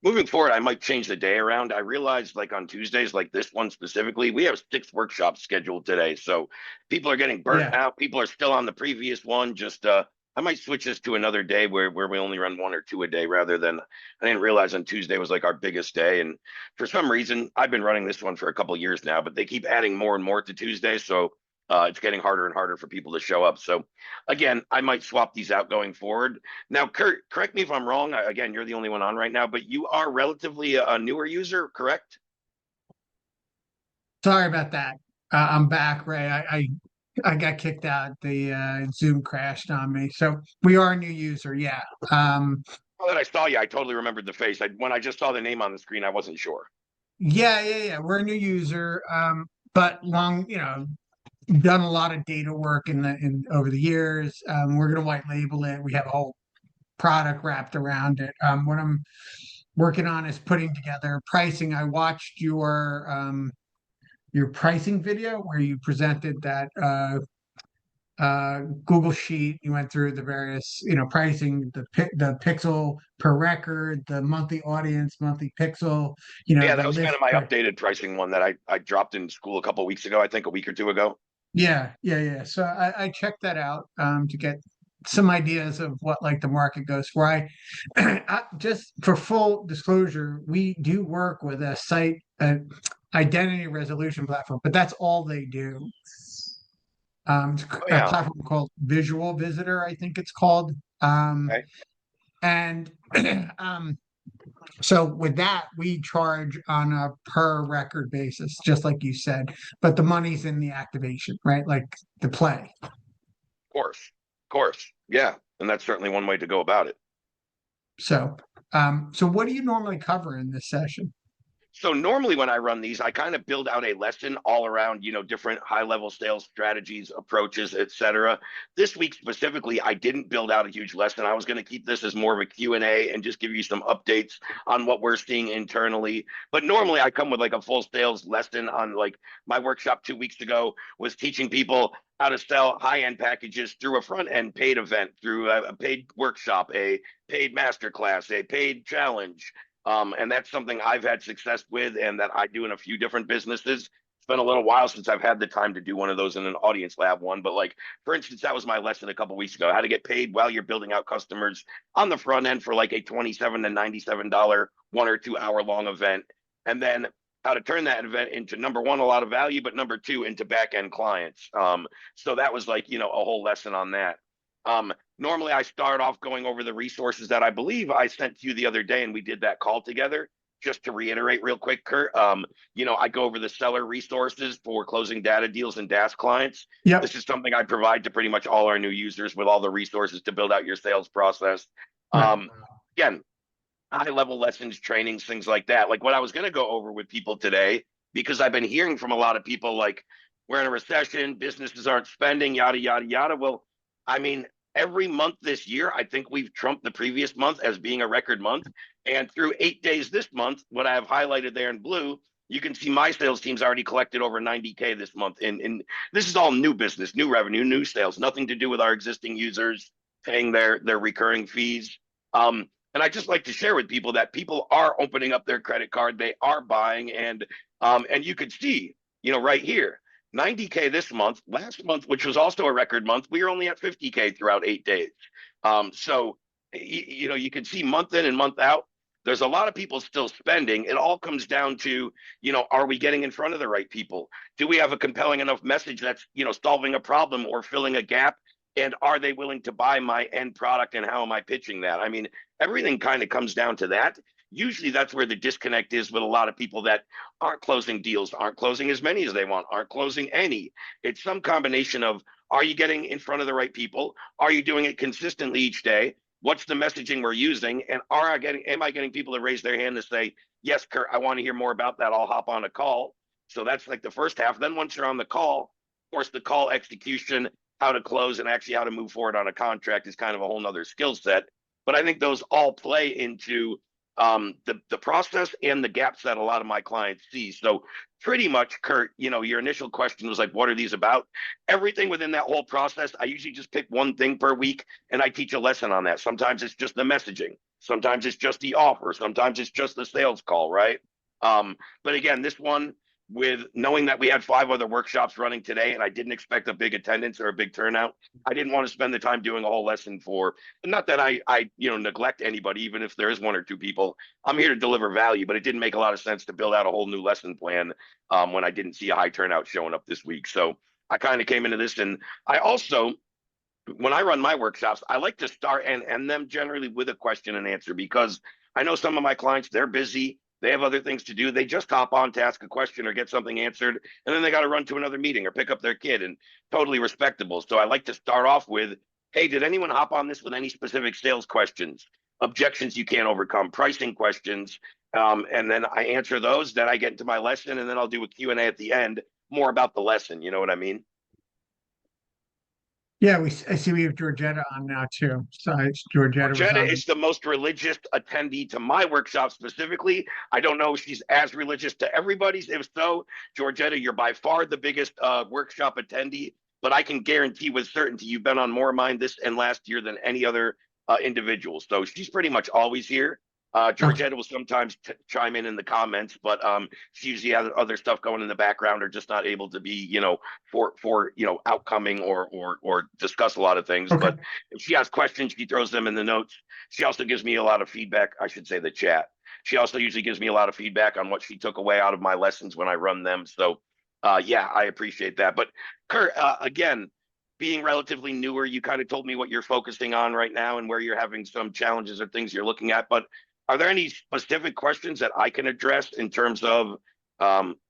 Moving forward, I might change the day around. I realized like on Tuesdays, like this one specifically, we have 6 workshops scheduled today. So people are getting burnt Yeah. out. People are still on the previous one. Just I might switch this to another day where we only run 1 or 2 a day rather than I didn't realize on Tuesday was like our biggest day. And for some reason, I've been running this one for a couple of years now, but they keep adding more and more to Tuesday. So it's getting harder and harder for people to show up. So again, I might swap these out going forward. Now, Kurt, correct me if I'm wrong. Again, you're the only one on right now, but you are relatively a newer user, correct? Sorry about that. I'm back, Ray. I got kicked out. The Zoom crashed on me. So we are a new user. Yeah. Now that I saw you, I totally remembered the face. When I just saw the name on the screen, I wasn't sure. Yeah. We're a new user. But done a lot of data work in over the years. We're gonna white label it. We have a whole product wrapped around it. What I'm working on is putting together pricing. I watched your pricing video where you presented that Google sheet. You went through the various, pricing, the pixel per record, the monthly audience, monthly pixel, Yeah, the that was kind list of my per. updated pricing one that I dropped in school a couple of weeks ago, I think a week or two ago. Yeah. So I checked that out to get some ideas of what like the market goes for. Just for full disclosure, we do work with a site, identity resolution platform, but that's all they do. It's Oh a yeah. platform called Visual Visitor, I think it's called. Okay. And um, so with that, we charge on a per record basis, just like you said, but the money's in the activation, right? Like the play. Of course. Of course. Yeah. And that's certainly one way to go about it. So what do you normally cover in this session? So normally when I run these, I kind of build out a lesson all around, different high level sales strategies, approaches, etc. This week specifically, I didn't build out a huge lesson. I was going to keep this as more of a Q&A and just give you some updates on what we're seeing internally. But normally I come with like a full sales lesson on like my workshop 2 weeks ago was teaching people how to sell high-end packages through a front-end paid event, through a paid workshop, a paid masterclass, a paid challenge. And that's something I've had success with and that I do in a few different businesses. It's been a little while since I've had the time to do one of those in an audience lab one. But like, for instance, that was my lesson a couple of weeks ago, how to get paid while you're building out customers on the front end for like a $27 to $97 1 or 2 hour long event. And then how to turn that event into number one, a lot of value, but number two, into back end clients. So that was like, a whole lesson on that. Normally, I start off going over the resources that I believe I sent to you the other day, and we did that call together. Just to reiterate real quick, Kurt, I go over the seller resources for closing data deals and DaaS clients. Yep. This is something I provide to pretty much all our new users with all the resources to build out your sales process. Right. Again, high level lessons, trainings, things like that. Like what I was going to go over with people today, because I've been hearing from a lot of people like, we're in a recession, businesses aren't spending, yada, yada, yada. Well, I mean, every month this year, I think we've trumped the previous month as being a record month. And through 8 days this month, what I have highlighted there in blue, you can see my sales team's already collected over 90K this month. And this is all new business, new revenue, new sales, nothing to do with our existing users paying their recurring fees. And I just like to share with people that people are opening up their credit card, they are buying, and you could see, right here, 90K this month. Last month, which was also a record month, we were only at 50K throughout 8 days. So you can see month in and month out, there's a lot of people still spending. It all comes down to, are we getting in front of the right people? Do we have a compelling enough message that's, solving a problem or filling a gap? And are they willing to buy my end product, and how am I pitching that? I mean, everything kind of comes down to that. Usually that's where the disconnect is with a lot of people that aren't closing deals, aren't closing as many as they want, aren't closing any. It's some combination of, are you getting in front of the right people? Are you doing it consistently each day? What's the messaging we're using? And am I getting people to raise their hand to say, yes, Kurt, I want to hear more about that. I'll hop on a call. So that's like the first half. Then once you're on the call, of course, the call execution, how to close, and actually how to move forward on a contract is kind of a whole nother skill set. But I think those all play into the process and the gaps that a lot of my clients see. So pretty much, Kurt, your initial question was like, what are these about? Everything within that whole process, I usually just pick one thing per week and I teach a lesson on that. Sometimes it's just the messaging. Sometimes it's just the offer. Sometimes it's just the sales call, right? But again, this one, with knowing that we had 5 other workshops running today and I didn't expect a big attendance or a big turnout, I didn't want to spend the time doing a whole lesson for, not that I neglect anybody, even if there is 1 or 2 people. I'm here to deliver value, but it didn't make a lot of sense to build out a whole new lesson plan when I didn't see a high turnout showing up this week. So I kind of came into this, and I also, when I run my workshops, I like to start and end them generally with a question and answer, because I know some of my clients, they're busy. They have other things to do. They just hop on to ask a question or get something answered, and then they got to run to another meeting or pick up their kid, and totally respectable. So I like to start off with, hey, did anyone hop on this with any specific sales questions, objections you can't overcome, pricing questions? And then I answer those, then I get into my lesson, and then I'll do a Q&A at the end, more about the lesson. You know what I mean? Yeah, I see we have Georgetta on now too. So Georgetta was Jenna on. is the most religious attendee to my workshop specifically. I don't know if she's as religious to everybody's. If so, Georgetta, you're by far the biggest workshop attendee, but I can guarantee with certainty you've been on more of mine this and last year than any other individual. So she's pretty much always here. Okay. Georgetta will sometimes chime in the comments, but she usually has other stuff going in the background, or just not able to be, for outcoming or discuss a lot of things. Okay. But if she has questions, she throws them in the notes. She also gives me a lot of feedback. I should say the chat. She also usually gives me a lot of feedback on what she took away out of my lessons when I run them. So, yeah, I appreciate that. But Kurt, again, being relatively newer, you kind of told me what you're focusing on right now and where you're having some challenges or things you're looking at. But are there any specific questions that I can address in terms of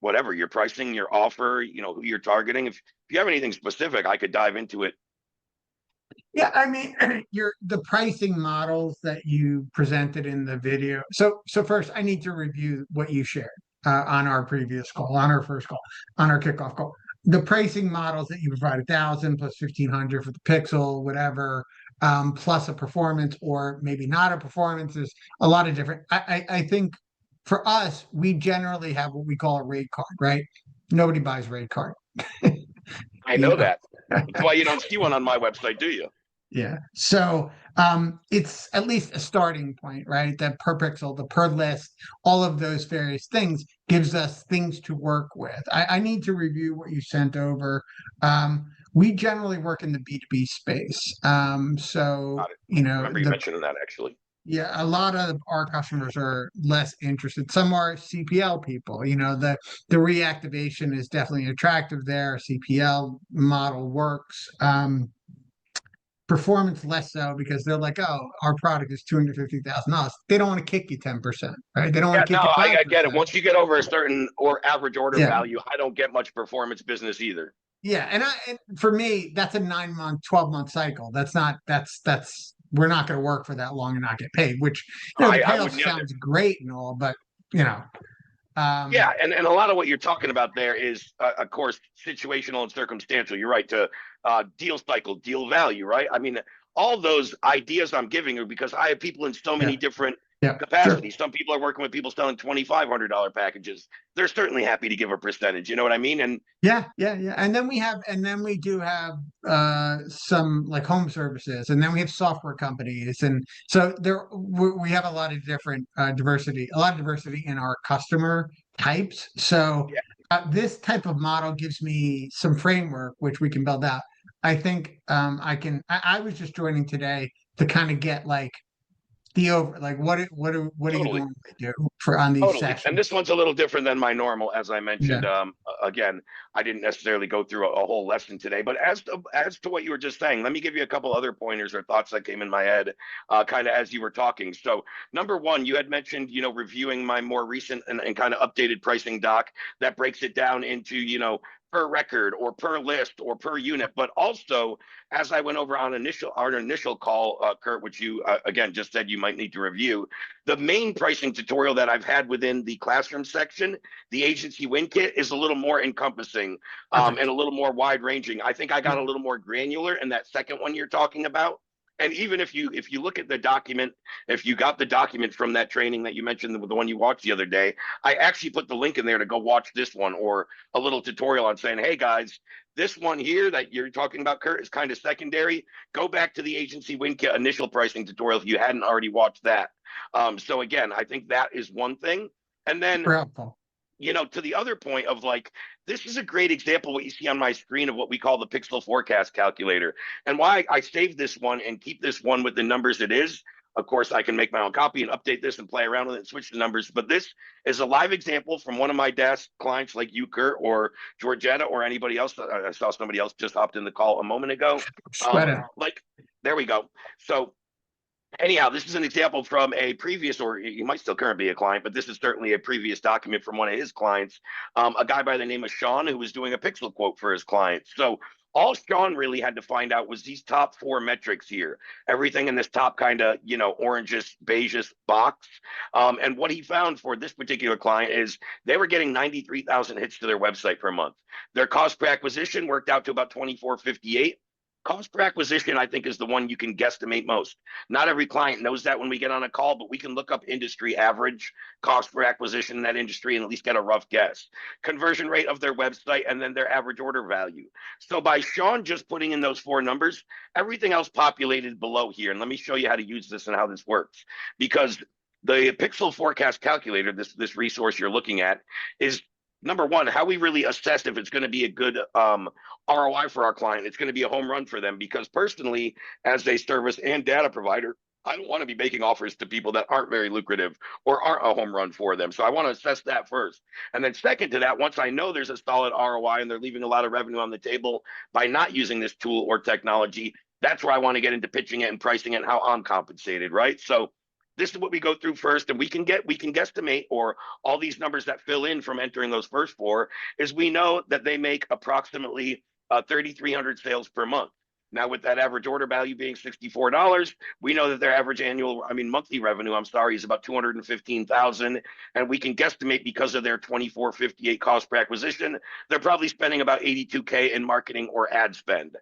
whatever your pricing, your offer, who you're targeting? If you have anything specific, I could dive into it. Yeah, I mean, the pricing models that you presented in the video. So first, I need to review what you shared on our previous call, on our first call, on our kickoff call. The pricing models that you provide, 1,000 plus 1,500 for the Pixel, whatever, plus a performance or maybe not a performance. There's a lot of different. I think for us, we generally have what we call a rate card, right? Nobody buys rate card. I You know know. that. That's why you don't see one on my website, do you? Yeah. So it's at least a starting point, right? That per pixel, the per list, all of those various things gives us things to work with. I need to review what you sent over. We generally work in the B2B space. So, Got it. I remember you mentioning that actually. yeah, a lot of our customers are less interested. Some are CPL people. The reactivation is definitely attractive there. CPL model works. Performance less so, because they're like, oh, our product is $250,000. They don't want to kick you 10%, right? They don't want Yeah, to no, kick you I get it. 5%. Once you get over a certain or average order Yeah. value, I don't get much performance business either. Yeah. And for me, that's a 9-month, 12-month cycle. That's we're not going to work for that long and not get paid, which, the I payoff would never. sounds great and all, but you know, Yeah, um, and a lot of what you're talking about there is, of course, situational and circumstantial. You're right, to deal cycle, deal value, right? I mean, all those ideas I'm giving are because I have people in so yeah, many different yeah, sure. capacities. Some people are working with people selling $2,500 packages. They're certainly happy to give a percentage. You know what I mean? And Yeah, yeah, yeah. And then we do have some like home services, and then we have software companies, and so we have a lot of different a lot of diversity in our customer types. So yeah, this type of model gives me some framework which we can build out. I think I can. I was just joining today to kind of get like the over like what do you totally. normally do for on these Totally. And this sessions? one's a little different than my normal, as I Yeah. mentioned. Again, I didn't necessarily go through a whole lesson today, but as to what you were just saying, let me give you a couple other pointers or thoughts that came in my head, kind of as you were talking. So, number one, you had mentioned, reviewing my more recent and kind of updated pricing doc that breaks it down into, per record or per list or per unit, but also as I went over on our initial call, Kurt, which you again just said you might need to review, the main pricing tutorial that I've had within the classroom section, the agency win kit, is a little more encompassing and Perfect. a little more wide ranging. I think I got Yeah. a little more granular in that second one you're talking about. And even if you look at the document, if you got the document from that training that you mentioned, the one you watched the other day, I actually put the link in there to go watch this one, or a little tutorial on saying, hey guys, this one here that you're talking about, Kurt, is kind of secondary. Go back to the agency win kit initial pricing tutorial if you hadn't already watched that. So again, I think that is one thing. And then, Super helpful. to the other point of like, this is a great example, what you see on my screen, of what we call the pixel forecast calculator. And why I saved this one and keep this one with the numbers it is. Of course, I can make my own copy and update this and play around with it and switch the numbers. But this is a live example from one of my DaaS clients like you, Kurt, or Georgetta, or anybody else. I saw somebody else just hopped in the call a moment ago. Sweater. Like, there we go. So anyhow, this is an example from a previous, or he might still currently be a client, but this is certainly a previous document from one of his clients, a guy by the name of Sean, who was doing a pixel quote for his clients. So all Sean really had to find out was these top four metrics here, everything in this top kind of, orangish, beigeish box. And what he found for this particular client is they were getting 93,000 hits to their website per month. Their cost per acquisition worked out to about 24.58. Cost per acquisition, I think, is the one you can guesstimate most. Not every client knows that when we get on a call, but we can look up industry average cost per acquisition in that industry and at least get a rough guess. Conversion rate of their website, and then their average order value. So by Sean just putting in those four numbers, everything else populated below here. And let me show you how to use this and how this works. Because the pixel forecast calculator, this resource you're looking at, is number one, how we really assess if it's going to be a good ROI for our client. It's going to be a home run for them, because personally, as a service and data provider, I don't want to be making offers to people that aren't very lucrative or aren't a home run for them. So I want to assess that first. And then second to that, once I know there's a solid ROI and they're leaving a lot of revenue on the table by not using this tool or technology, that's where I want to get into pitching it and pricing it and how I'm compensated, right? So this is what we go through first, and we can guesstimate, or all these numbers that fill in from entering those first four, is we know that they make approximately 3,300 sales per month. Now, with that average order value being $64, we know that their average monthly revenue, is about 215,000, and we can guesstimate, because of their 24.58 cost per acquisition, they're probably spending about 82K in marketing or ad spend.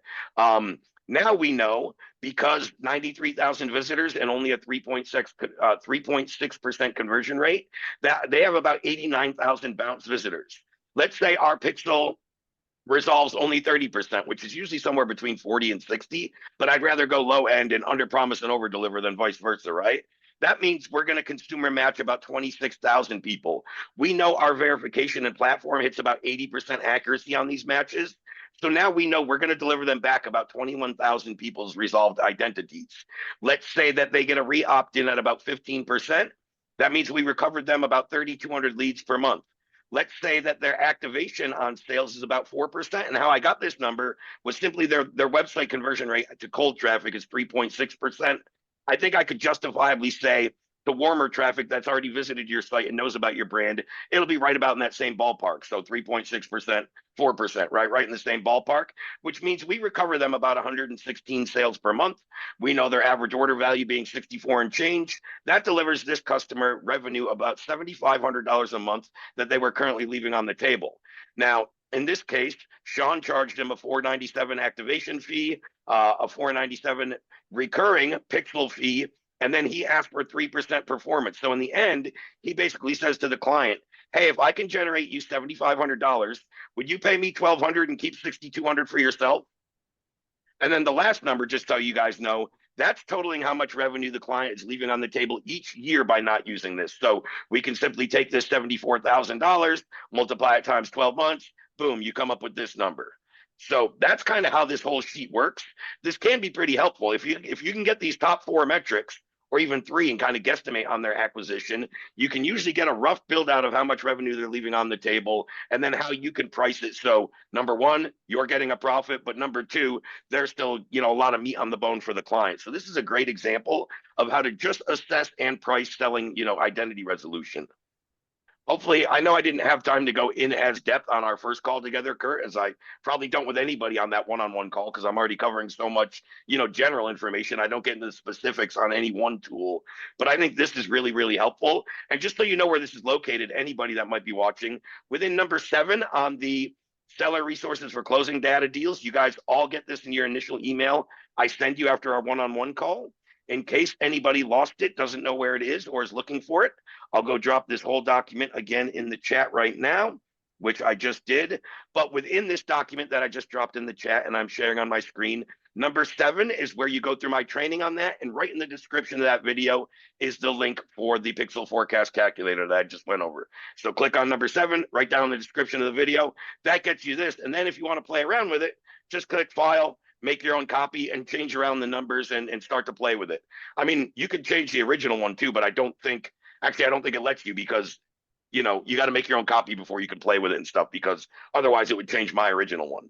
Now we know, because 93,000 visitors and only a 3.6% conversion rate, that they have about 89,000 bounce visitors. Let's say our pixel resolves only 30%, which is usually somewhere between 40 and 60, but I'd rather go low end and under promise and over deliver than vice versa, right? That means we're going to consumer match about 26,000 people. We know our verification and platform hits about 80% accuracy on these matches. So now we know we're going to deliver them back about 21,000 people's resolved identities. Let's say that they get a re-opt-in at about 15%. That means we recovered them about 3,200 leads per month. Let's say that their activation on sales is about 4%. And how I got this number was simply their website conversion rate to cold traffic is 3.6%. I think I could justifiably say the warmer traffic that's already visited your site and knows about your brand, it'll be right about in that same ballpark. So 3.6%, 4%, right in the same ballpark, which means we recover them about 116 sales per month. We know their average order value being 64 and change. That delivers this customer revenue about $7,500 a month that they were currently leaving on the table. Now, in this case, Sean charged him a $497 activation fee, a $497 recurring pixel fee, and then he asked for 3% performance. So in the end, he basically says to the client, hey, if I can generate you $7,500, would you pay me $1,200 and keep $6,200 for yourself? And then the last number, just so you guys know, that's totaling how much revenue the client is leaving on the table each year by not using this. So we can simply take this $74,000, multiply it times 12 months, boom, you come up with this number. So that's kind of how this whole sheet works. This can be pretty helpful. If you can get these top four metrics, or even three, and kind of guesstimate on their acquisition, you can usually get a rough build out of how much revenue they're leaving on the table, and then how you can price it. So number one, you're getting a profit, but number two, there's still, a lot of meat on the bone for the client. So this is a great example of how to just assess and price selling, identity resolution. Hopefully, I know I didn't have time to go in as depth on our first call together, Kurt, as I probably don't with anybody on that one-on-one call, because I'm already covering so much, general information. I don't get into the specifics on any one tool, but I think this is really, really helpful. And just so you know where this is located, anybody that might be watching, within number 7 on the seller resources for closing data deals. You guys all get this in your initial email I send you after our one-on-one call. In case anybody lost it, doesn't know where it is, or is looking for it, I'll go drop this whole document again in the chat right now, which I just did. But within this document that I just dropped in the chat and I'm sharing on my screen, number 7 is where you go through my training on that. And right in the description of that video is the link for the pixel forecast calculator that I just went over. So click on number 7, right down in the description of the video. That gets you this. And then if you want to play around with it, just click File, make your own copy, and change around the numbers and start to play with it. I mean, you could change the original one too, but I don't think it lets you, because you got to make your own copy before you can play with it and stuff, because otherwise it would change my original one.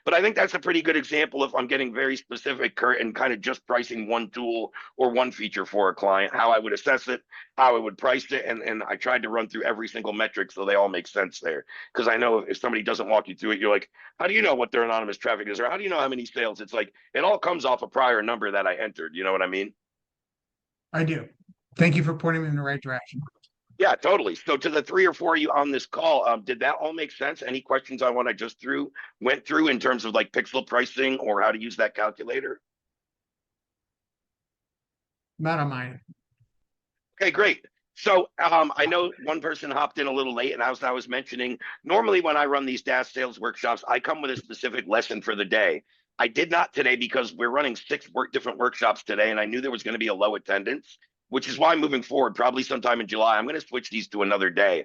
But I think that's a pretty good example if I'm getting very specific, Kurt, and kind of just pricing one tool or one feature for a client, how I would assess it, how I would price it. And I tried to run through every single metric so they all make sense there. Because I know if somebody doesn't walk you through it, you're like, how do you know what their anonymous traffic is? Or how do you know how many sales? It's like, it all comes off a prior number that I entered. You know what I mean? I do. Thank you for pointing me in the right direction. Yeah, totally. So to the 3 or 4 of you on this call, did that all make sense? Any questions on what I just went through in terms of like pixel pricing or how to use that calculator? Not on mine. Okay, great. So I know one person hopped in a little late, and as I was mentioning, normally when I run these DaaS sales workshops, I come with a specific lesson for the day. I did not today because we're running 6 different workshops today, and I knew there was going to be a low attendance, which is why moving forward, probably sometime in July, I'm going to switch these to another day.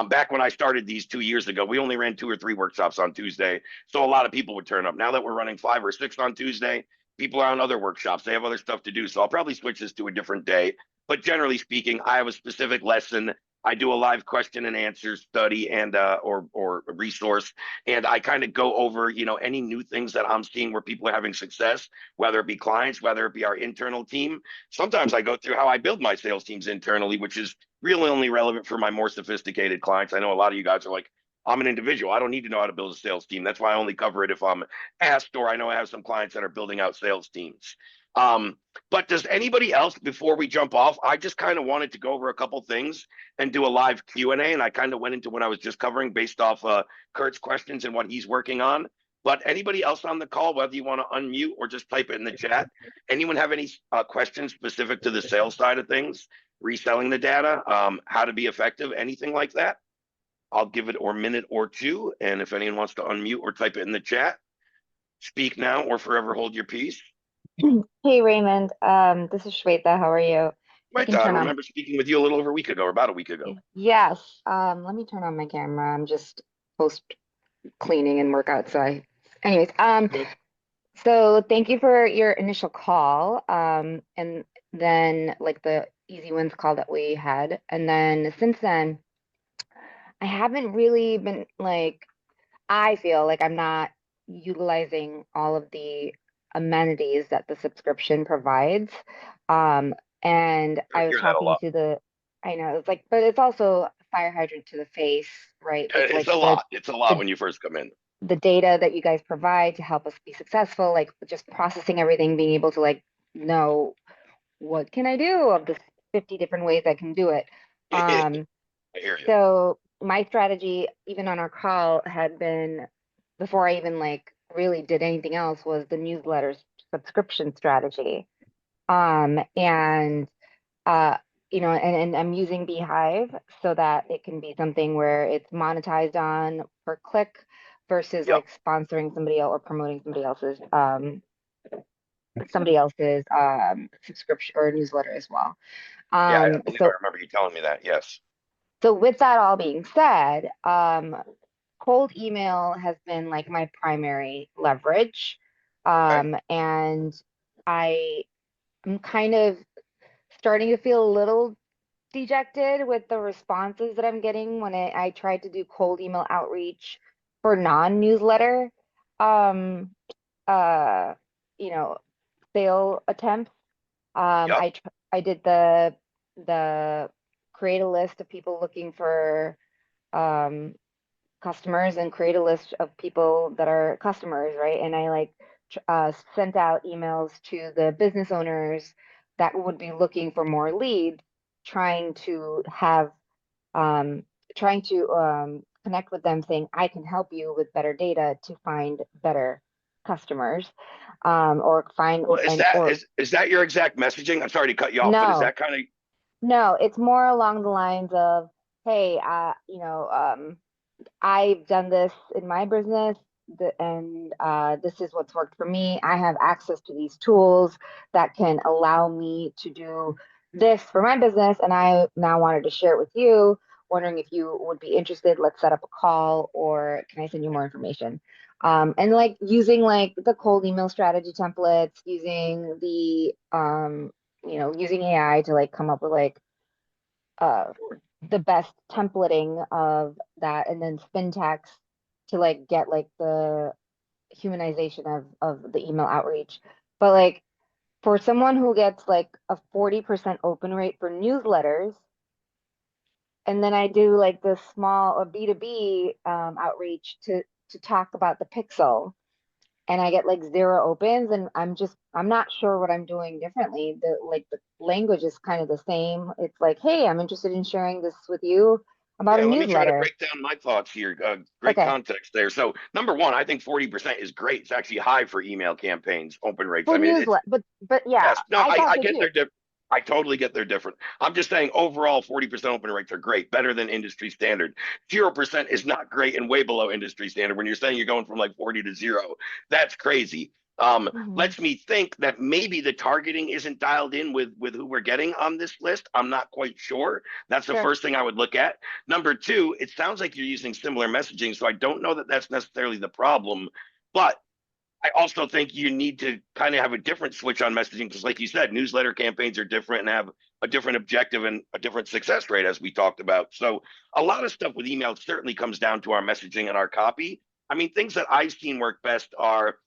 Back when I started these 2 years ago, we only ran 2 or 3 workshops on Tuesday, so a lot of people would turn up. Now that we're running 5 or 6 on Tuesday, people are on other workshops. They have other stuff to do, so I'll probably switch this to a different day. But generally speaking, I have a specific lesson. I do a live question and answer study and or a resource, and I kind of go over any new things that I'm seeing where people are having success, whether it be clients, whether it be our internal team. Sometimes I go through how I build my sales teams internally, which is really only relevant for my more sophisticated clients. I know a lot of you guys are like, I'm an individual. I don't need to know how to build a sales team. That's why I only cover it if I'm asked, or I know I have some clients that are building out sales teams. But does anybody else, before we jump off, I just kind of wanted to go over a couple things and do a live Q&A, and I kind of went into what I was just covering based off Kurt's questions and what he's working on. But anybody else on the call, whether you want to unmute or just type it in the chat, anyone have any questions specific to the sales side of things, reselling the data, how to be effective, anything like that? I'll give it a minute or two, and if anyone wants to unmute or type it in the chat, speak now or forever hold your peace. Hey Raymond, this is Shweta. How are you? Right, I remember speaking with you a little over a week ago, or about a week ago. Yes. Let me turn on my camera. I'm just post cleaning and workout. Anyways, so thank you for your initial call. And then like the easy wins call that we had. And then since then, I haven't really been I feel like I'm not utilizing all of the amenities that the subscription provides. And I was talking to I know it's like, but it's also a fire hydrant to the face, right? It's a lot. It's a lot when you first come in. The data that you guys provide to help us be successful, like just processing everything, being able to know what can I do of the 50 different ways I can do it. I hear you. So my strategy, even on our call, had been before I even really did anything else, was the newsletter subscription strategy. And I'm using Beehive so that it can be something where it's monetized on per click versus sponsoring somebody else or promoting somebody else's subscription or newsletter as well. I believe I remember you telling me that. Yes. So with that all being said, cold email has been my primary leverage. And I'm kind of starting to feel a little dejected with the responses that I'm getting when I tried to do cold email outreach for non-newsletter sale attempts. I did the create a list of people looking for customers and create a list of people that are customers, right? And I sent out emails to the business owners that would be looking for more leads, trying to have trying to connect with them saying, I can help you with better data to find better customers, or find, Well, is and, that or is that your exact messaging? I'm sorry to cut you off, but is no, that kind of no, it's more along the lines of, hey, I've done this in my business, and this is what's worked for me. I have access to these tools that can allow me to do this for my business, and I now wanted to share it with you. Wondering if you would be interested. Let's set up a call, or can I send you more information? And like using like the cold email strategy templates, using the using AI to like come up with like uh the best templating of that, and then syntax to like get like the humanization of the email outreach. But like for someone who gets like a 40% open rate for newsletters, and then I do like the small or B2B outreach to talk about the pixel, and I get like zero opens, and I'm not sure what I'm doing differently. The language is kind of the same. It's like, hey, I'm interested in sharing this with you about a Yeah, let me try to newsletter. break down my thoughts here. Great Okay. context there. So, number one, I think 40% is great. It's actually high for email campaigns, open rates. For I mean, it's newsletter, but yeah, yes, no, I got I the get view. I totally get they're different. I'm just saying overall 40% open rates are great, better than industry standard. 0% is not great and way below industry standard. When you're saying you're going from like 40 to zero, that's crazy. Hmm. Lets me think that maybe the targeting isn't dialed in with who we're getting on this list. I'm not quite sure. That's the Sure. first thing I would look at. Number two, it sounds like you're using similar messaging, so I don't know that that's necessarily the problem. But I also think you need to kind of have a different switch on messaging because, like you said, newsletter campaigns are different and have a different objective and a different success rate, as we talked about. So, a lot of stuff with email certainly comes down to our messaging and our copy. I mean, things that I've seen work best are,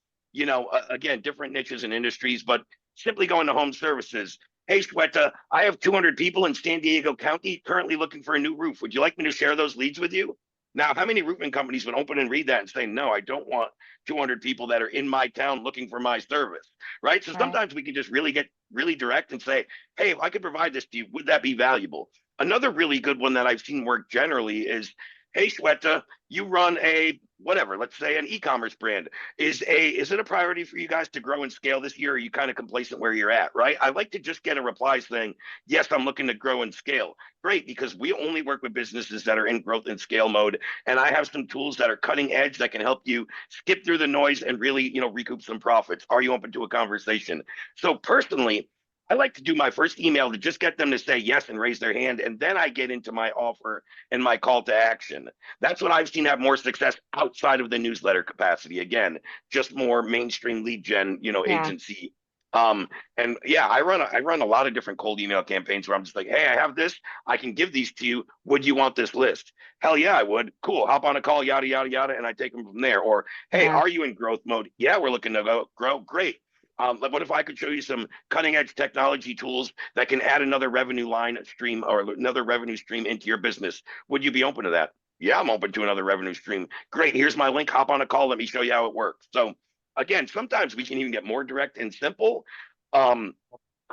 again, different niches and industries, but simply going to home services. Hey, Shweta, I have 200 people in San Diego County currently looking for a new roof. Would you like me to share those leads with you? Now, how many roofing companies would open and read that and say, no, I don't want 200 people that are in my town looking for my service, right? So Right. sometimes we can just really get really direct and say, hey, if I could provide this to you, would that be valuable? Another really good one that I've seen work generally is, hey, Shweta, you run a whatever, let's say an e-commerce brand. Is it a priority for you guys to grow and scale this year? Or are you kind of complacent where you're at, right? I like to just get a reply saying, yes, I'm looking to grow and scale. Great, because we only work with businesses that are in growth and scale mode. And I have some tools that are cutting edge that can help you skip through the noise and really, recoup some profits. Are you open to a conversation? So personally, I like to do my first email to just get them to say yes and raise their hand, and then I get into my offer and my call to action. That's what I've seen have more success outside of the newsletter capacity. Again, just more mainstream lead gen, Yeah. agency. And yeah, I run a lot of different cold email campaigns where I'm just like, hey, I have this, I can give these to you. Would you want this list? Hell yeah, I would. Cool. Hop on a call, yada yada yada, and I take them from there. Or hey, Yeah. are you in growth mode? Yeah, we're looking to grow. Great. What if I could show you some cutting edge technology tools that can add another revenue line stream or another revenue stream into your business? Would you be open to that? Yeah, I'm open to another revenue stream. Great. Here's my link. Hop on a call. Let me show you how it works. So, again, sometimes we can even get more direct and simple. Um,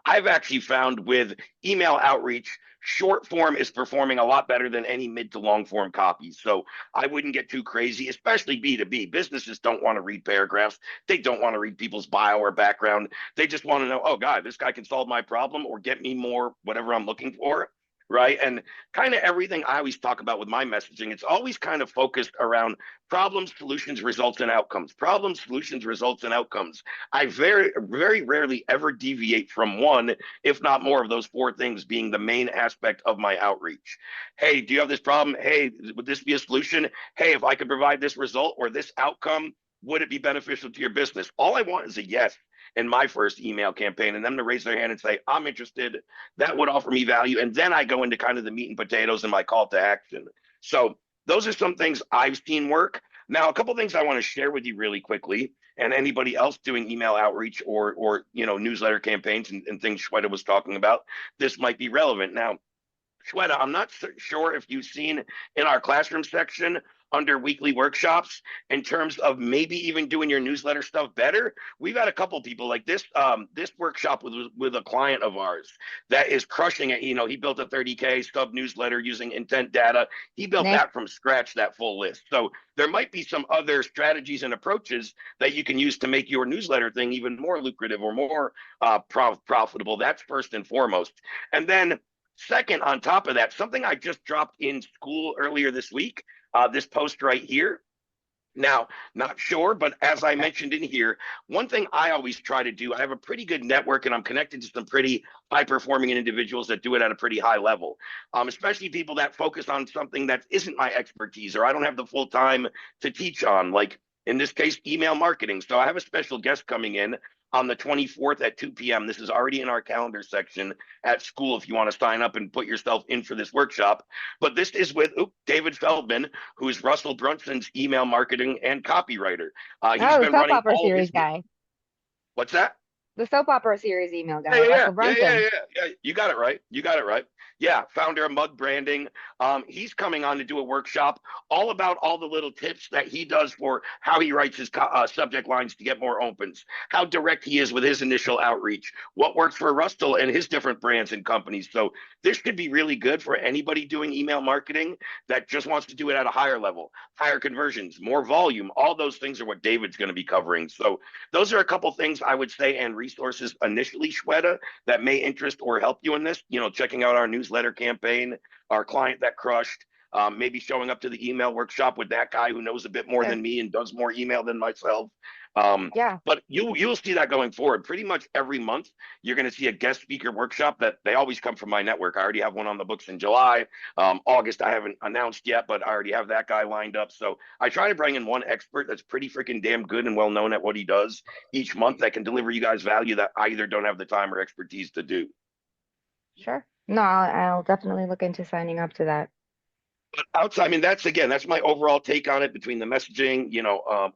I've actually found with email outreach, short form is performing a lot better than any mid to long form copies. So I wouldn't get too crazy, especially B2B. Businesses don't want to read paragraphs. They don't want to read people's bio or background. They just want to know, oh, God, this guy can solve my problem or get me more, whatever I'm looking for. Right. And kind of everything I always talk about with my messaging, it's always kind of focused around problems, solutions, results, and outcomes. Problems, solutions, results, and outcomes. I very, very rarely ever deviate from one, if not more of those four things being the main aspect of my outreach. Hey, do you have this problem? Hey, would this be a solution? Hey, if I could provide this result or this outcome, would it be beneficial to your business? All I want is a yes in my first email campaign and them to raise their hand and say, I'm interested. That would offer me value. And then I go into kind of the meat and potatoes and my call to action. So those are some things I've seen work. Now, a couple things I want to share with you really quickly, and anybody else doing email outreach or newsletter campaigns and things Shweta was talking about, this might be relevant. Now, Shweta, I'm not sure if you've seen in our classroom section, under weekly workshops in terms of maybe even doing your newsletter stuff better. We've had a couple people like this. This workshop with a client of ours that is crushing it. You know, he built a 30K stub newsletter using intent data. He built Nick? that from scratch, that full list. So there might be some other strategies and approaches that you can use to make your newsletter thing even more lucrative or more profitable. That's first and foremost. And then second, on top of that, something I just dropped in school earlier this week, this post right here. Now, not sure, but as I mentioned in here, one thing I always try to do, I have a pretty good network and I'm connected to some pretty high performing individuals that do it at a pretty high level, especially people that focus on something that isn't my expertise or I don't have the full time to teach on, like in this case, email marketing. So I have a special guest coming in on the 24th at 2 p.m. This is already in our calendar section at school if you want to sign up and put yourself in for this workshop. But this is with David Feldman, who is Russell Brunson's email marketing and copywriter. He's Oh, the been soap running opera all of his. series guy. What's that? The soap opera series email guy, Yeah, Russell Brunson. yeah. You got it right. You got it right. Yeah, founder of Mug Branding. He's coming on to do a workshop all about all the little tips that he does for how he writes his subject lines to get more opens, how direct he is with his initial outreach, what works for Russell and his different brands and companies. So this could be really good for anybody doing email marketing that just wants to do it at a higher level, higher conversions, more volume. All those things are what David's going to be covering. So those are a couple things I would say and resources initially, Shweta, that may interest or help you in this. You know, checking out our newsletter campaign, our client that crushed, maybe showing up to the email workshop with that guy who knows a bit more than me and does more email than myself. Yeah. But you'll see that going forward. Pretty much every month, you're going to see a guest speaker workshop that they always come from my network. I already have one on the books in July. August, I haven't announced yet, but I already have that guy lined up. So I try to bring in one expert that's pretty freaking damn good and well known at what he does each month that can deliver you guys value that I either don't have the time or expertise to do. Sure. No, I'll definitely look into signing up to that. But outside, I mean, that's my overall take on it between the messaging,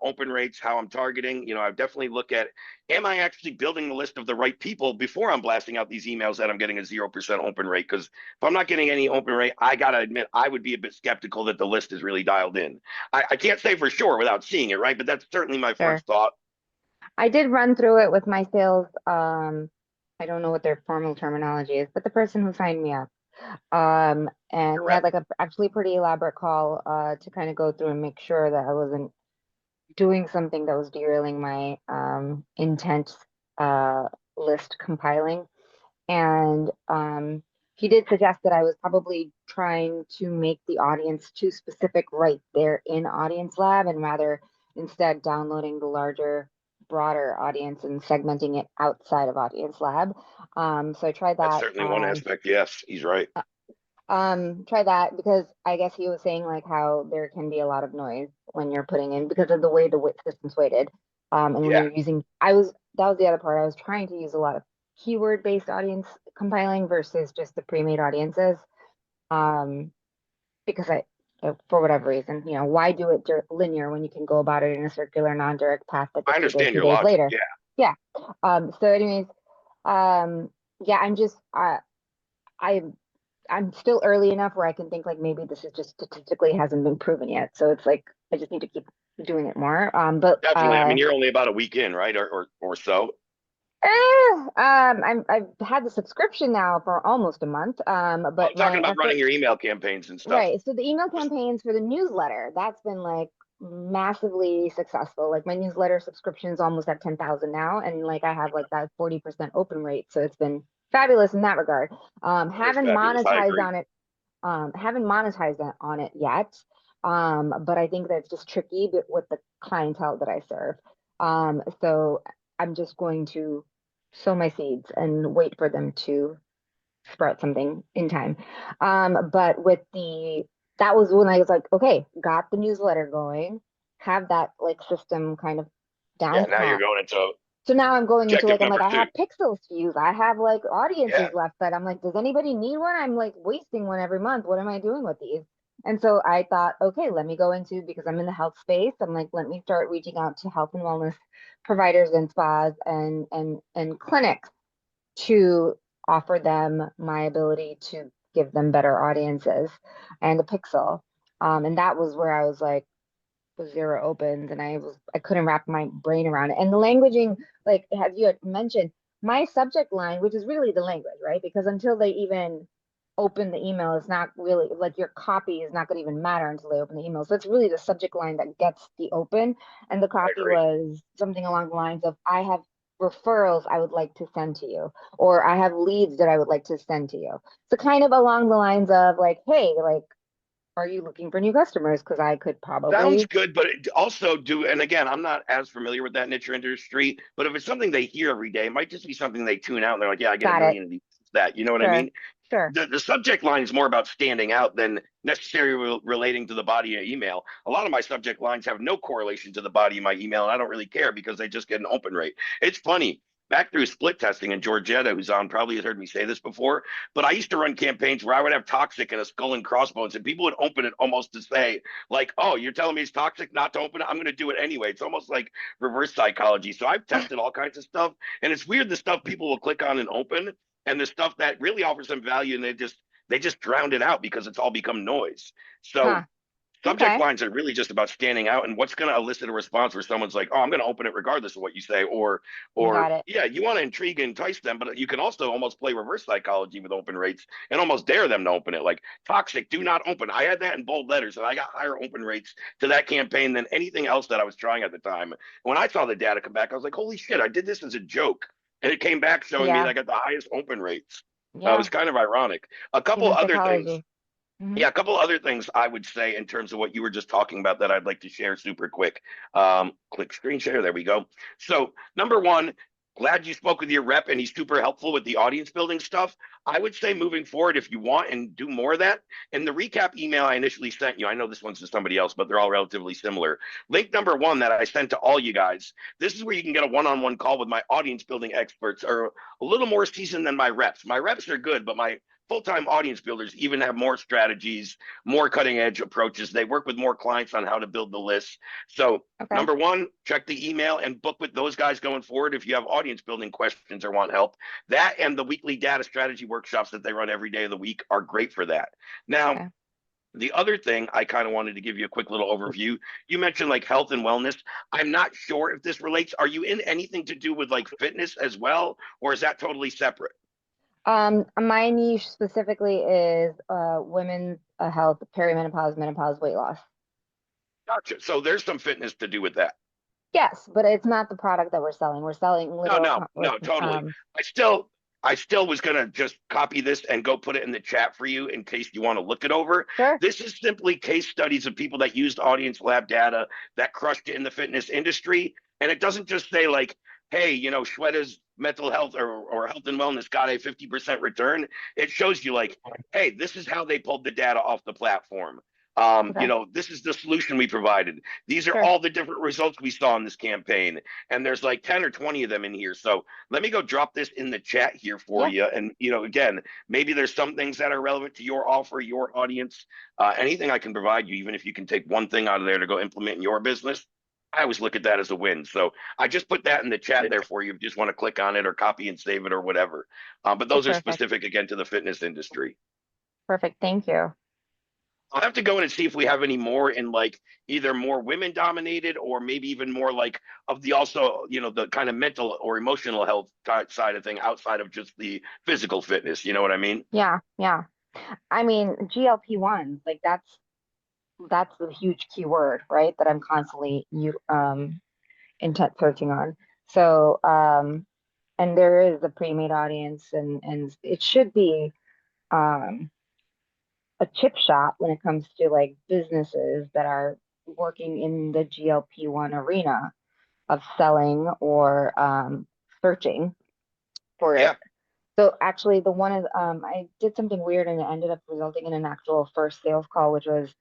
open rates, how I'm targeting. I definitely look at, am I actually building the list of the right people before I'm blasting out these emails that I'm getting a 0% open rate? Because if I'm not getting any open rate, I got to admit, I would be a bit skeptical that the list is really dialed in. I can't say for sure without seeing it, right? But that's certainly my Sure. first thought. I did run through it with my sales, I don't know what their formal terminology is, but the person who signed me up. And we had Correct. like a actually pretty elaborate call to kind of go through and make sure that I wasn't doing something that was derailing my intent list compiling. And he did suggest that I was probably trying to make the audience too specific right there in Audience Lab, and rather instead downloading the larger, broader audience and segmenting it outside of Audience Lab. So I tried That's that. certainly one aspect. Yes, he's right. Try that, because I guess he was saying like how there can be a lot of noise when you're putting in, because of the way the system's weighted. And when Yeah. you're using, that was the other part. I was trying to use a lot of keyword based audience compiling versus just the pre-made audiences. Because for whatever reason, why do it linear when you can go about it in a circular, non-direct path that I gets you there understand 2 your days logic. later? Yeah. So anyways, yeah, I'm still early enough where I can think like maybe this is just statistically hasn't been proven yet. So it's like I just need to keep doing it more. But Definitely. I mean, you're only about a week in, right? Or so. I've had the subscription now for almost a month. But I'm talking about running your email campaigns and stuff. right. So the email campaigns for the newsletter, that's been like massively successful. Like my newsletter subscription is almost at 10,000 now, and like I have like that 40% open rate. So it's been fabulous in that regard. Haven't Fabulous. I monetized agree. on it. Haven't monetized on it yet. But I think that's just tricky with the clientele that I serve. So I'm just going to sow my seeds and wait for them to sprout something in time. But that was when I was like, okay, got the newsletter going, have that like system kind of Yeah. down Now you're pat. going into So now I'm going into objective like, I'm like, number I 2. have pixels to use. I have like audiences Yeah. left, but I'm like, does anybody need one? I'm like wasting one every month. What am I doing with these? And so I thought, okay, let me go into, because I'm in the health space. I'm like, let me start reaching out to health and wellness providers and spas and clinics to offer them my ability to give them better audiences and a pixel. And that was where I was like, was zero opens, and I couldn't wrap my brain around it. And the languaging, like as you had mentioned, my subject line, which is really the language, right? Because until they even open the email, it's not really like your copy is not going to even matter until they open the email. So it's really the subject line that gets the open. And the I copy agree. was something along the lines of, I have referrals I would like to send to you, or I have leads that I would like to send to you. So kind of along the lines of like, hey, like, are you looking for new customers? Because I could Sounds probably. good, but it also do, and again, I'm not as familiar with that niche or industry, but if it's something they hear every day, it might just be something they tune out and they're like, yeah, I get a Got it. million of these, that, you know what I Sure. mean? Sure. The subject line is more about standing out than necessarily relating to the body of email. A lot of my subject lines have no correlation to the body of my email, and I don't really care because they just get an open rate. It's funny. Back through split testing, and Georgetta, who's on, probably has heard me say this before, but I used to run campaigns where I would have toxic and a skull and crossbones, and people would open it almost to say, like, oh, you're telling me it's toxic not to open it? I'm going to do it anyway. It's almost like reverse psychology. So I've tested all kinds of stuff, and it's weird the stuff people will click on and open, and the stuff that really offers them value, and they just drowned it out because it's all become noise. So Huh. subject Okay. lines are really just about standing out and what's going to elicit a response where someone's like, oh, I'm going to open it regardless of what you say, or Got it. yeah, you want to intrigue and entice them, but you can also almost play reverse psychology with open rates and almost dare them to open it. Like toxic, do not open. I had that in bold letters and I got higher open rates to that campaign than anything else that I was trying at the time. When I saw the data come back, I was like, holy shit, I did this as a joke, and it came back showing me that Yeah. I got the highest open rates. It Yeah. was kind of ironic. A couple Human other things. psychology. Hmm. Yeah, a couple other things I would say in terms of what you were just talking about that I'd like to share super quick. Click screen share. There we go. So, number one, glad you spoke with your rep and he's super helpful with the audience building stuff. I would say moving forward, if you want and do more of that, in the recap email I initially sent you, I know this one's to somebody else, but they're all relatively similar. Link number one that I sent to all you guys, this is where you can get a one on one call with my audience building experts, or a little more seasoned than my reps. My reps are good, but my full-time audience builders even have more strategies, more cutting edge approaches. They work with more clients on how to build the list. So Okay. number one, check the email and book with those guys going forward if you have audience building questions or want help. That and the weekly data strategy workshops that they run every day of the week are great for that. Now, Okay. the other thing I kind of wanted to give you a quick little overview. You mentioned like health and wellness. I'm not sure if this relates. Are you in anything to do with like fitness as well, or is that totally separate? My niche specifically is women's health, perimenopause, menopause, weight loss. Gotcha. So there's some fitness to do with that. Yes, but it's not the product that we're selling. We're selling No, literal no, like no, totally. I still was gonna just copy this and go put it in the chat for you in case you want to look it over. sure. This is simply case studies of people that used audience lab data that crushed it in the fitness industry. And it doesn't just say like, hey, Shweta's mental health or health and wellness got a 50% return. It shows you like, hey, this is how they pulled the data off the platform. Okay. This is the solution we provided. These are Sure. all the different results we saw in this campaign. And there's like 10 or 20 of them in here. So let me go drop this in the chat here for Yeah. you. And, again, maybe there's some things that are relevant to your offer, your audience, anything I can provide you, even if you can take one thing out of there to go implement in your business. I always look at that as a win. So I just put that in the chat there for you if you just want to click on it or copy and save it or whatever. But Oh, those are perfect. specific, again, to the fitness industry. Perfect. Thank you. I'll have to go in and see if we have any more in like either more women dominated or maybe even more like of the also, the kind of mental or emotional health side of thing outside of just the physical fitness. You know what I mean? Yeah. Yeah. I mean, GLP-1s, like that's the huge keyword, right? That I'm constantly intent searching on. So, and there is a pre-made audience, and it should be um a chip shot when it comes to like businesses that are working in the GLP-1 arena of selling or searching for it. Yeah. So actually, the one is I did something weird and it ended up resulting in an actual first sales call, which was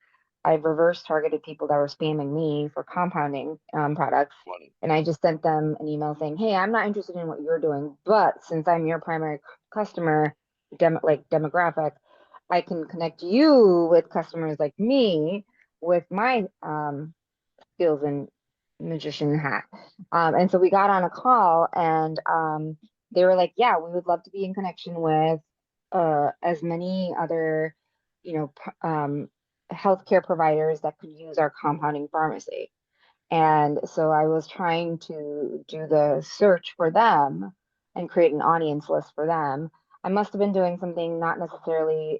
I reverse targeted people that were spamming me for compounding products. Funny. And I just sent them an email saying, hey, I'm not interested in what you're doing, but since I'm your primary customer demographic, I can connect you with customers like me with my skills and magician hat. And so we got on a call and they were like, yeah, we would love to be in connection with as many other, you know, healthcare providers that could use our compounding pharmacy. And so I was trying to do the search for them and create an audience list for them. I must have been doing something not necessarily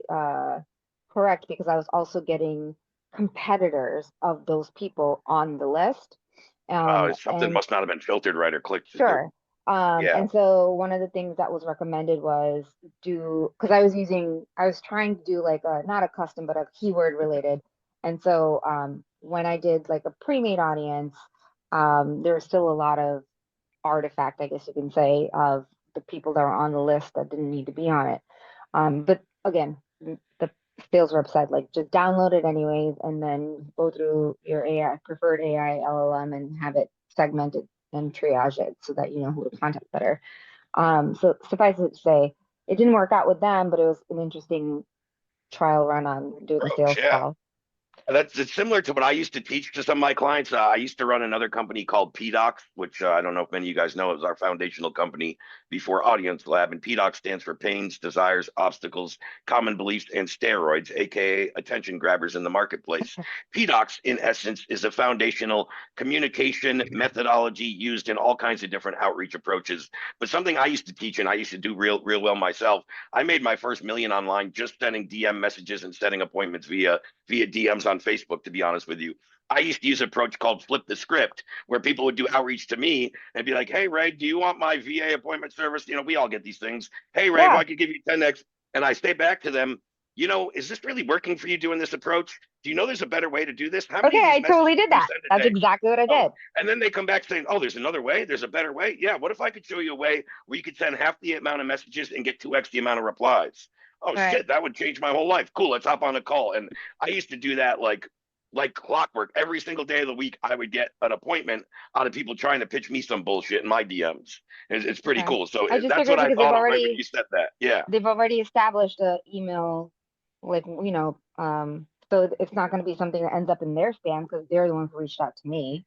correct, because I was also getting competitors of those people on the list. Something And must not have been filtered right or clicked. sure. Yeah. And so one of the things that was recommended was because I was trying to do like not a custom, but a keyword related. And so when I did like a pre-made audience, there was still a lot of artifact, I guess you can say, of the people that were on the list that didn't need to be on it. But again, the sales rep said, like, just download it anyways, and then go through your AI, preferred AI LLM, and have it segmented and triage it so that you know who to contact better. So suffice it to say, it didn't work out with them, but it was an interesting trial run on doing a Approach, sales yeah. call. It's similar to what I used to teach to some of my clients. I used to run another company called PDocs, which I don't know if many of you guys know, is our foundational company before Audience Lab. And PDocs stands for pains, desires, obstacles, common beliefs, and steroids, aka attention grabbers in the marketplace. PDocs, in essence, is a foundational communication methodology used in all kinds of different outreach approaches. But something I used to teach and I used to do real well myself. I made my first million online just sending DM messages and setting appointments via DMs on Facebook, to be honest with you. I used to use an approach called flip the script, where people would do outreach to me and be like, hey, Ray, do you want my VA appointment service? You know, we all get these things. Hey, Ray, if Yeah. I could give you 10x, and I stay back to them, you know, is this really working for you doing this approach? Do you know there's a better way to do this? How many Okay, of these I messages totally do did you that. send a That's day? exactly what I Oh, did. and then they come back saying, oh, there's another way. There's a better way. Yeah. What if I could show you a way where you could send half the amount of messages and get 2x the amount of replies? Oh, Right. shit, that would change my whole life. Cool. Let's hop on a call. And I used to do that like clockwork. Every single day of the week, I would get an appointment out of people trying to pitch me some bullshit in my DMs. It's pretty Okay. cool. So I just that's figured what I because thought of right when you said that. Yeah. they've already established a email, like, you know, so it's not going to be something that ends up in their spam because they're the ones who reached out to me.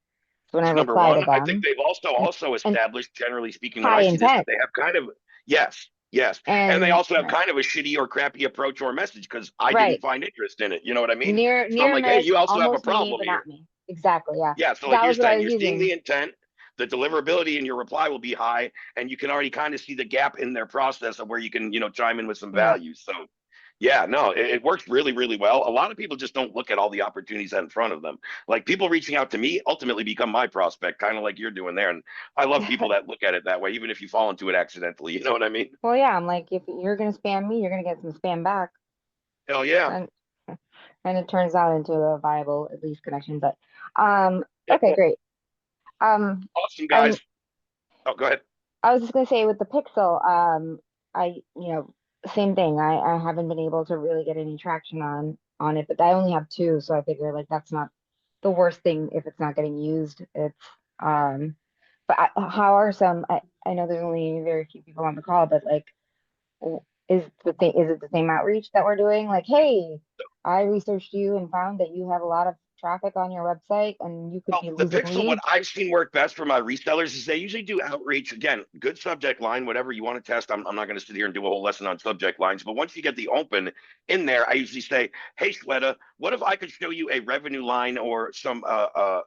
So when I That's number reply to one. I think them, they've also and established, generally speaking, when high I see this, that intent, they have kind of yes, and they and also have kind of a shitty or crappy approach or message because I didn't right, find interest in it. You know what I mean? So I'm near like, hey, miss, you also have a almost me, problem but here. not me. Exactly, yeah. Yeah. So So like that you're was what I saying, was you're seeing the using. intent, the deliverability in your reply will be high, and you can already kind of see the gap in their process of where you can, chime in with some Yeah. value. So yeah, no, it works really, really well. A lot of people just don't look at all the opportunities in front of them. Like people reaching out to me ultimately become my prospect, kind of like you're doing there. And I love people that look at it that way, even if you fall into it accidentally. You know what I mean? Well, yeah, I'm like, if you're gonna spam me, you're gonna get some spam back, Hell yeah. and it turns out into a viable at least connection. But um, Yep. okay, great. Awesome, And guys. Oh, go ahead. I was just gonna say with the Pixel, I same thing. I haven't been able to really get any traction on it, but I only have two, so I figure like that's not the worst thing if it's not getting used. It's um, but how are some? I know there's only very few people on the call, but like, is it the same outreach that we're doing? Like, hey, I researched you and found that you have a lot of traffic on your website, and you could Well, be the losing Pixel, what leads. I've seen work best for my resellers is they usually do outreach. Again, good subject line, whatever you want to test. I'm not going to sit here and do a whole lesson on subject lines, but once you get the open in there, I usually say, hey, Shweta, what if I could show you a revenue line or some,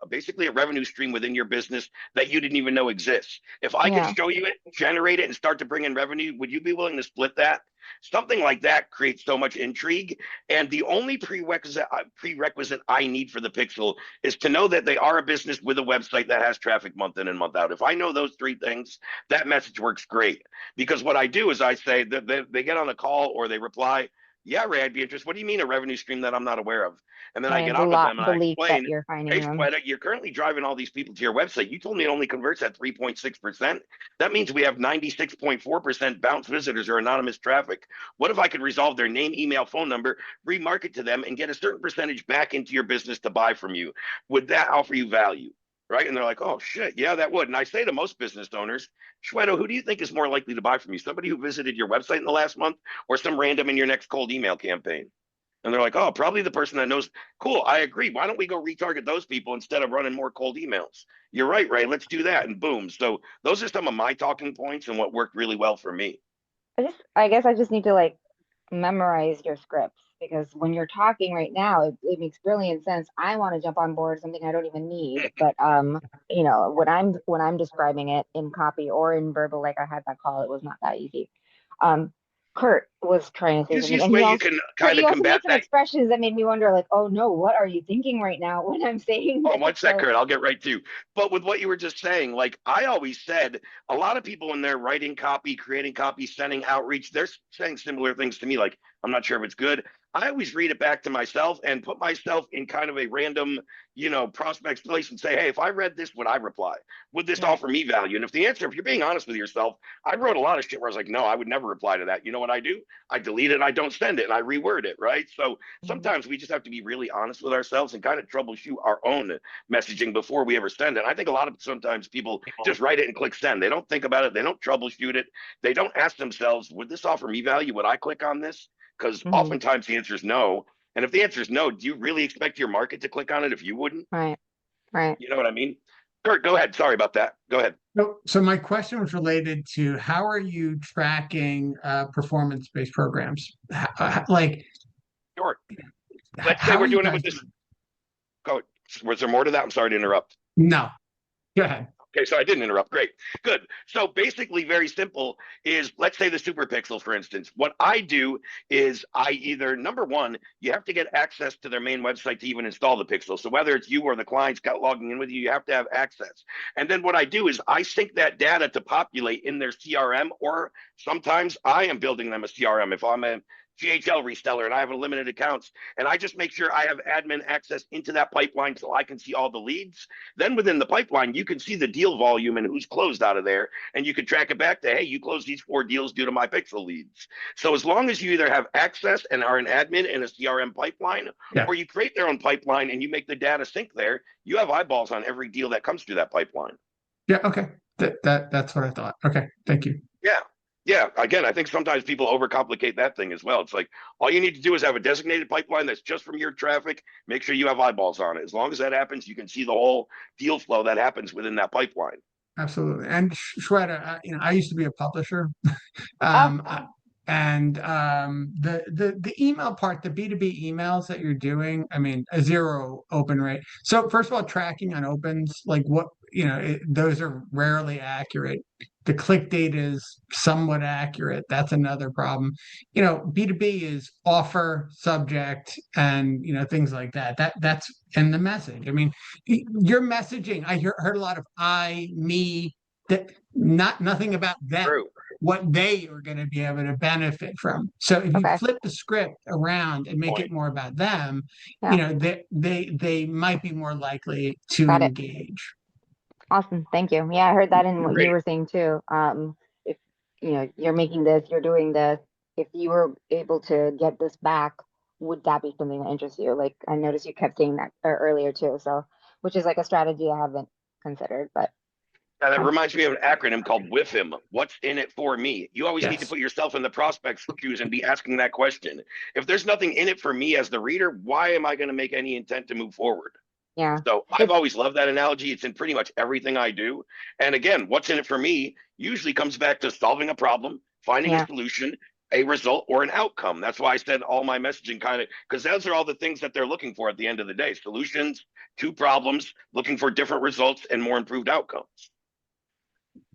basically a revenue stream within your business that you didn't even know exists? If I could Yeah, show you it, generate it, and start to bring in revenue, would you be willing to split that? Something like that creates so much intrigue. And the only prerequisite I need for the Pixel is to know that they are a business with a website that has traffic month in and month out. If I know those three things, that message works great. Because what I do is I say that they get on a call or they reply, yeah, Ray, I'd be interested. What do you mean a revenue stream that I'm not aware of? And then I right. get on with them and The I leak that explain, you're finding hey, them. Shweta, you're currently driving all these people to your website. You told me it only converts at 3.6%. That means we have 96.4% bounce visitors or anonymous traffic. What if I could resolve their name, email, phone number, remarket to them, and get a certain percentage back into your business to buy from you? Would that offer you value? Right. And they're like, oh, shit. Yeah, that would. And I say to most business owners, Shwedo, who do you think is more likely to buy from you? Somebody who visited your website in the last month or some random in your next cold email campaign? And they're like, oh, probably the person that knows. Cool. I agree. Why don't we go retarget those people instead of running more cold emails? You're right, Ray. Let's do that. And boom. So those are some of my talking points and what worked really well for me. I guess I just need to like memorize your scripts because when you're talking right now, it makes brilliant sense. I want to jump on board something I don't even need, but you know, when I'm describing it in copy or in verbal, like I had that call, it was not that easy. Kurt was trying to say something, Easiest and way you can Kurt, kind you of also made combat some that. expressions that made me wonder, like, oh no, what are you thinking right now when I'm saying Oh, this? one sec, So, Kurt. I'll get right to you. But with what you were just saying, like I always said, a lot of people when they're writing copy, creating copy, sending outreach, they're saying similar things to me. Like, I'm not sure if it's good. I always read it back to myself and put myself in kind of a random, prospect's place and say, hey, if I read this, would I reply? Would this right. offer me value? And if the answer, if you're being honest with yourself, I wrote a lot of shit where I was like, no, I would never reply to that. You know what I do? I delete it and I don't send it and I reword it, right? So Mhm. sometimes we just have to be really honest with ourselves and kind of troubleshoot our own messaging before we ever send it. I think a lot of sometimes people just write it and click send. They don't think about it. They don't troubleshoot it. They don't ask themselves, would this offer me value? Would I click on this? Because Mhm. oftentimes the answer is no. And if the answer is no, do you really expect your market to click on it if you wouldn't? Right. Right. You know what I mean? Kurt, go ahead. Sorry about that. Go ahead. So my question was related to how are you tracking performance-based programs? Like, Sure. Let's say how are we're you doing it with guys this. doing? Go. Was there more to that? I'm sorry to interrupt. No, go ahead. Okay, so I didn't interrupt. Great. Good. So basically, very simple is let's say the super pixel, for instance. What I do is I either, number one, you have to get access to their main website to even install the pixel. So whether it's you or the client's got logging in with you, you have to have access. And then what I do is I sync that data to populate in their CRM, or sometimes I am building them a CRM. If I'm a GHL reseller and I have unlimited accounts, and I just make sure I have admin access into that pipeline so I can see all the leads. Then within the pipeline, you can see the deal volume and who's closed out of there. And you can track it back to, hey, you closed these 4 deals due to my pixel leads. So as long as you either have access and are an admin in a CRM pipeline, Yeah, or you create their own pipeline and you make the data sync there, you have eyeballs on every deal that comes through that pipeline. yeah, okay. That's what I thought. Okay, thank you. Yeah. Yeah. Again, I think sometimes people overcomplicate that thing as well. It's like all you need to do is have a designated pipeline that's just from your traffic. Make sure you have eyeballs on it. As long as that happens, you can see the whole deal flow that happens within that pipeline. Absolutely. And Shweta, I used to be a publisher. Oh, Um, uh, and the email part, the B2B emails that you're doing, I mean, a zero open rate. So first of all, tracking on opens, like what, those are rarely accurate. The click data is somewhat accurate. That's another problem. B2B is offer, subject, and things like that. That's in the message. I mean, your messaging, I heard a lot of I, me, that nothing about them, True. what they are going to be able to benefit from. So if you okay. flip the script around and make it Point. more about them, Yeah, they might be more likely to got it. engage. Awesome. Thank you. Yeah, I heard that in what you Great. were saying too. If you're making this, you're doing this, if you were able to get this back, would that be something that interests you? Like I noticed you kept saying that earlier too. So, which is like a strategy I haven't considered, but And that um, reminds me of an acronym called WIFM. What's in it for me? You always need to Yes. put yourself in the prospect's shoes and be asking that question. If there's nothing in it for me as the reader, why am I going to make any intent to move forward? yeah, So I've it's always loved that analogy. It's in pretty much everything I do. And again, what's in it for me usually comes back to solving a problem, finding a yeah, solution, a result, or an outcome. That's why I said all my messaging kind of, because those are all the things that they're looking for at the end of the day: solutions to problems, looking for different results and more improved outcomes.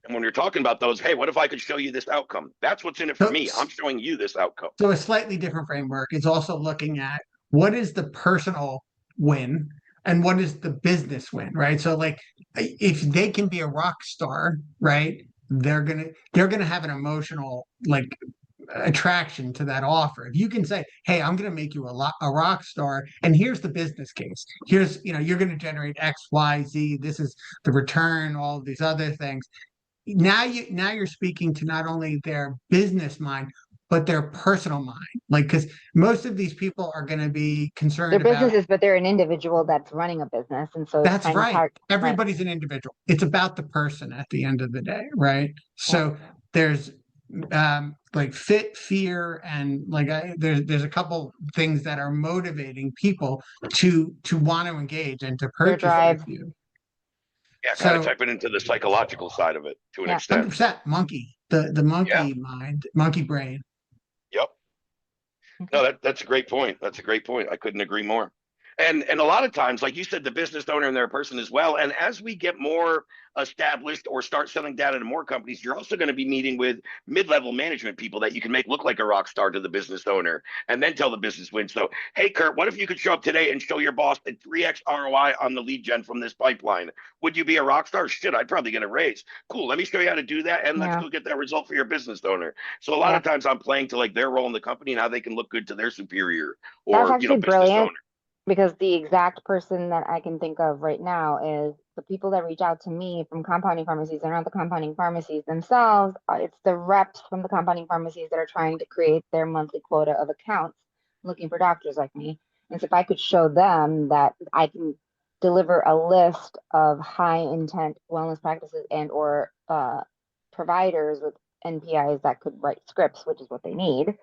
And when you're talking about those, hey, what if I could show you this outcome? That's what's in it for So, me. I'm showing you this outcome. so a slightly different framework is also looking at what is the personal win and what is the business win, right? So like if they can be a rock star, right? They're gonna have an emotional like attraction to that offer. If you can say, "Hey, I'm going to make you a rock star, and here's the business case. Here's you're going to generate X, Y, Z. This is the return. All of these other things." Now you're speaking to not only their business mind but their personal mind. Like because most of these people are going to be they're concerned about. businesses, but they're an individual that's running a business, and so it's That's kind of right. hard, right? Everybody's an individual. It's about the person at the end of the day, right? Yeah, So there's like fit, fear, and like there's a couple things that are motivating people to want to engage and to their purchase with drive. you. Yeah, kind of So type it into the psychological side of it to an Yeah, extent. 100% monkey, the Yeah. monkey mind, monkey brain. Yep. No, that's a great point. That's a great point. I couldn't agree more. And a lot of times, like you said, the business owner and their person as well. And as we get more established or start selling data to more companies, you're also going to be meeting with mid-level management people that you can make look like a rock star to the business owner and then tell the business win. So, hey, Kurt, what if you could show up today and show your boss a 3x ROI on the lead gen from this pipeline? Would you be a rock star? Shit, I'd probably get a raise. Cool. Let me show you how to do that. And let's Yeah. go get that result for your business owner. So a lot Yeah. of times I'm playing to like their role in the company and how they can look good to their superior That's or, actually business brilliant owner. because the exact person that I can think of right now is the people that reach out to me from compounding pharmacies. They're not the compounding pharmacies themselves. It's the reps from the compounding pharmacies that are trying to create their monthly quota of accounts, looking for doctors like me. And so if I could show them that I can deliver a list of high intent wellness practices and or providers with NPIs that could write scripts, which is what they need,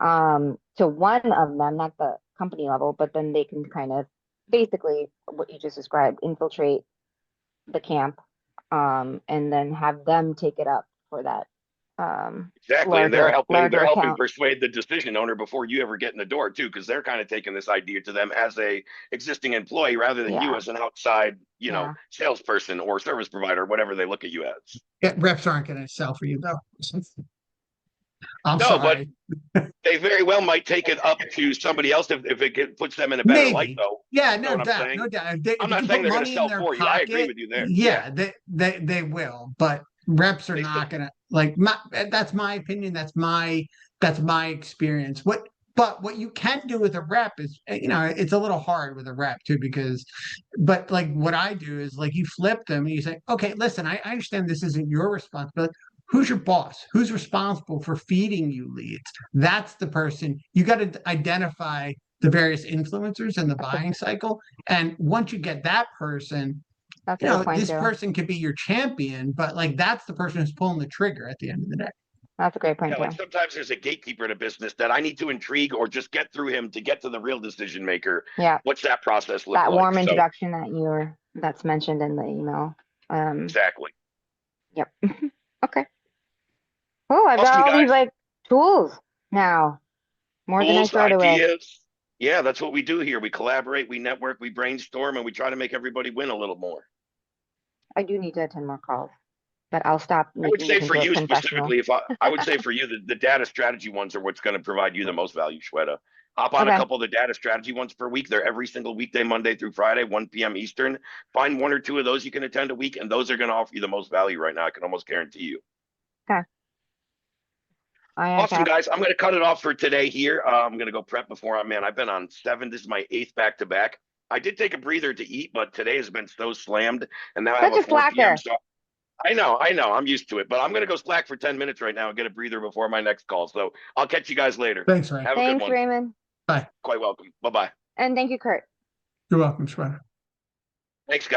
to one of them, not the company level, but then they can kind of basically what you just described, infiltrate the camp, and then have them take it up for that Exactly. And they're larger helping account. persuade the decision owner before you ever get in the door too, because they're kind of taking this idea to them as a existing employee rather than you Yeah, as an outside, yeah. salesperson or service provider, whatever they look at you as. Yeah, reps aren't going to sell for you though. I'm No, but sorry. they very well might take it up to somebody else if puts them in a better light, Maybe. though. Yeah, You know no what I'm doubt, no saying? doubt. I'm If you not can saying put they're going to money in sell their for you. I agree pocket, with you there. yeah, they will. But reps are They still, not gonna like. That's my opinion. That's my experience. What you can do with a rep is, it's a little hard with a rep too but like what I do is like you flip them and you say, okay, listen, I understand this isn't your responsibility. Who's your boss? Who's responsible for feeding you leads? That's the person you got to identify the various influencers in the buying cycle. And once you get that person, That's a good point this too. person could be your champion, but like that's the person who's pulling the trigger at the end of the day. That's a great point yeah, too. like sometimes there's a gatekeeper in a business that I need to intrigue or just get through him to get to the real decision maker. Yeah, What's that process look that like? warm So introduction that's mentioned in the email. exactly. Yep. Okay. Oh, I've got Awesome, all these guys. like tools now, more than I Tools, started with. ideas. Yeah, that's what we do here. We collaborate, we network, we brainstorm, and we try to make everybody win a little more. I do need to attend more calls, but I'll stop I would making say this for into a you confessional. specifically, if I would say for you, the data strategy ones are what's going to provide you the most value, Shweta. Hop on a Okay. couple of the data strategy ones per week. They're every single weekday, Monday through Friday, 1 p.m. Eastern. Find one or two of those you can attend a week, and those are going to offer you the most value right now. I can almost guarantee you. Okay. Awesome, ISF. guys. I'm going to cut it off for today here. I'm going to go prep before I've been on 7. This is my 8th back to back. I did take a breather to eat, but today has been so slammed. And now I have Such a a 4 p.m. slacker. So I know. I'm used to it, but I'm going to go slack for 10 minutes right now and get a breather before my next call. So I'll catch you guys later. Thanks, Ray. Have a good Thanks, one. Raymond. Bye. Quite welcome. Bye-bye. And thank you, Kurt. You're welcome, Shweta. Thanks, guys.